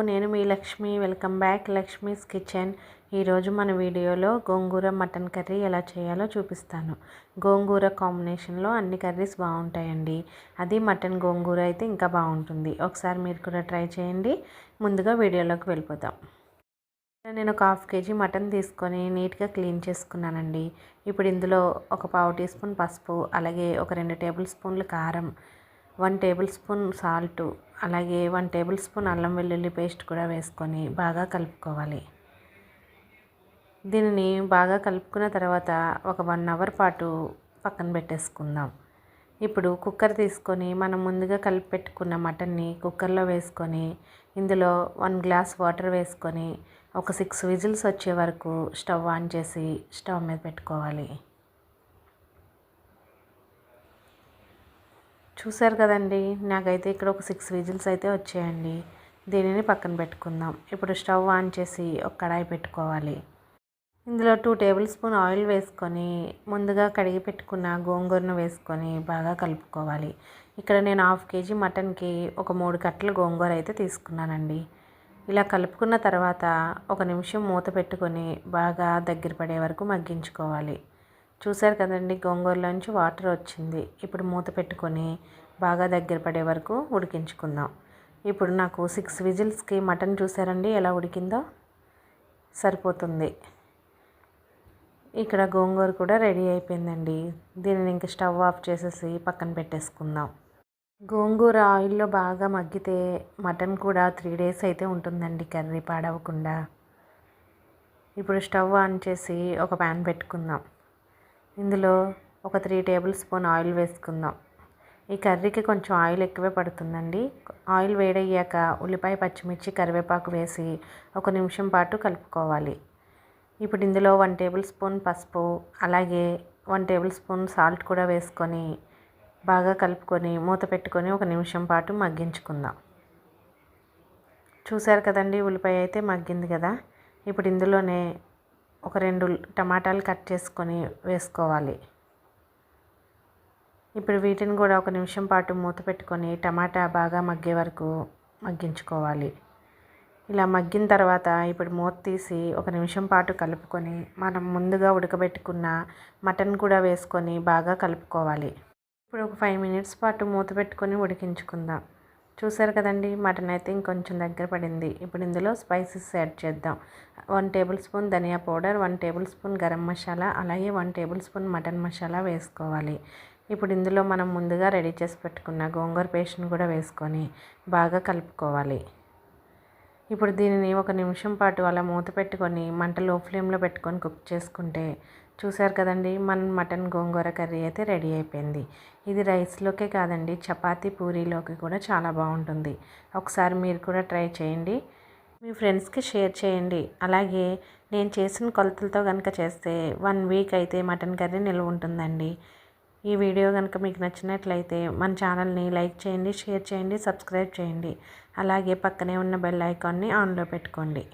నేను మీ Lakshmi. Welcome back Lakshmi's kitchen. ఈరోజు మన వీడియోలో గోంగూర మటన్ కర్రీ ఎలా చేయాలో చూపిస్తాను. గోంగూర కాంబినేషన్లో అన్ని కర్రీస్ బాగుంటాయండి. అది మటన్ గోంగూర అయితే ఇంకా బాగుంటుంది. ఒకసారి మీరు కూడా ట్రై చేయండి. ముందుగా వీడియోలోకి వెళ్ళిపోతాం. నేను ఒక హాఫ్ కేజీ మటన్ తీసుకొని నీట్గా క్లీన్ చేసుకున్నానండి. ఇప్పుడు ఇందులో ఒక పావు టీ స్పూన్ పసుపు, అలాగే ఒక 2 టేబుల్ స్పూన్లు కారం, 1 టేబుల్ స్పూన్ సాల్ట్, అలాగే 1 టేబుల్ స్పూన్ అల్లం వెల్లుల్లి పేస్ట్ కూడా వేసుకొని బాగా కలుపుకోవాలి. దీనిని బాగా కలుపుకున్న తర్వాత ఒక 1 అవర్ పాటు పక్కన పెట్టేసుకుందాం. ఇప్పుడు కుక్కర్ తీసుకొని మనం ముందుగా కలిపి పెట్టుకున్న మటన్ని కుక్కర్లో వేసుకొని ఇందులో 1 గ్లాస్ వాటర్ వేసుకొని ఒక 6 విజిల్స్ వచ్చే వరకు స్టవ్ ఆన్ చేసి స్టవ్ మీద పెట్టుకోవాలి. చూసారు కదండి, నాకైతే ఇక్కడ ఒక 6 విజిల్స్ అయితే వచ్చాయండి. దీనిని పక్కన పెట్టుకుందాం. ఇప్పుడు స్టవ్ ఆన్ చేసి ఒక కడాయి పెట్టుకోవాలి. ఇందులో 2 టేబుల్ స్పూన్ ఆయిల్ వేసుకొని ముందుగా కడిగి పెట్టుకున్న గోంగూరను వేసుకొని బాగా కలుపుకోవాలి. ఇక్కడ నేను హాఫ్ కేజీ మటన్కి ఒక 3 కట్టల గోంగూర అయితే తీసుకున్నానండి. ఇలా కలుపుకున్న తర్వాత 1 నిమిషం మూత పెట్టుకొని బాగా దగ్గర పడే వరకు మగ్గించుకోవాలి. చూసారు కదండి, గోంగూరలోంచి వాటర్ వచ్చింది. ఇప్పుడు మూత పెట్టుకొని బాగా దగ్గర పడే వరకు ఉడికించుకుందాం. ఇప్పుడు నాకు 6 విజిల్స్కి మటన్ చూసారండి ఎలా ఉడికిందో, సరిపోతుంది. ఇక్కడ గోంగూర కూడా రెడీ అయిపోయిందండి. దీనిని ఇంక స్టవ్ ఆఫ్ చేసేసి పక్కన పెట్టేసుకుందాం. గోంగూర ఆయిల్లో బాగా మగ్గితే మటన్ కూడా 3 డేస్ అయితే ఉంటుందండి కర్రీ పాడవకుండా. ఇప్పుడు స్టవ్ ఆన్ చేసి ఒక ప్యాన్ పెట్టుకుందాం. ఇందులో ఒక 3 టేబుల్ స్పూన్ ఆయిల్ వేసుకుందాం. ఈ కర్రీకి కొంచెం ఆయిల్ ఎక్కువే పడుతుందండి. ఆయిల్ వేడయ్యాక ఉల్లిపాయ, పచ్చిమిర్చి, కరివేపాకు వేసి 1 నిమిషం పాటు కలుపుకోవాలి. ఇప్పుడు ఇందులో 1 టేబుల్ స్పూన్ పసుపు, అలాగే 1 టేబుల్ స్పూన్ సాల్ట్ కూడా వేసుకొని బాగా కలుపుకొని మూత పెట్టుకొని 1 నిమిషం పాటు మగ్గించుకుందాం. చూసారు కదండి, ఉల్లిపాయ అయితే మగ్గింది కదా. ఇప్పుడు ఇందులోనే ఒక 2 టమాటాలు కట్ చేసుకొని వేసుకోవాలి. ఇప్పుడు వీటిని కూడా 1 నిమిషం పాటు మూత పెట్టుకొని టమాటా బాగా మగ్గే వరకు మగ్గించుకోవాలి. ఇలా మగ్గిన తర్వాత ఇప్పుడు మూత తీసి 1 నిమిషం పాటు కలుపుకొని మనం ముందుగా ఉడకబెట్టుకున్న మటన్ కూడా వేసుకొని బాగా కలుపుకోవాలి. ఇప్పుడు ఒక 5 మినిట్స్ పాటు మూత పెట్టుకొని ఉడికించుకుందాం. చూసారు కదండి, మటన్ అయితే ఇంకొంచెం దగ్గర పడింది. ఇప్పుడు ఇందులో స్పైసెస్ యాడ్ చేద్దాం. 1 టేబుల్ స్పూన్ ధనియా powder, 1 tablespoon garam masala, అలాగే 1 టేబుల్ స్పూన్ మటన్ మసాలా వేసుకోవాలి. ఇప్పుడు ఇందులో మనం ముందుగా రెడీ చేసి పెట్టుకున్న గోంగూర పేస్ట్ని కూడా వేసుకొని బాగా కలుపుకోవాలి. ఇప్పుడు దీనిని 1 నిమిషం పాటు అలా మూత పెట్టుకొని మంట లో ఫ్లేమ్లో పెట్టుకొని కుక్ చేసుకుంటే చూసారు కదండి, మన మటన్ గోంగూర కర్రీ అయితే రెడీ అయిపోయింది. ఇది రైస్లోకే కాదండి, చపాతీ, పూరీలోకి కూడా చాలా బాగుంటుంది. ఒకసారి మీరు కూడా ట్రై చేయండి. మీ ఫ్రెండ్స్కి షేర్ చేయండి. అలాగే నేను చేసిన కొలతలతో కనుక చేస్తే 1 వీక్ అయితే మటన్ కర్రీ నిల్వ ఉంటుందండి. ఈ వీడియో కనుక మీకు నచ్చినట్లయితే మన ఛానల్ని లైక్ చేయండి, షేర్ చేయండి, సబ్స్క్రైబ్ చేయండి. అలాగే పక్కనే ఉన్న బెల్ ఐకాన్ని ఆన్లో పెట్టుకోండి.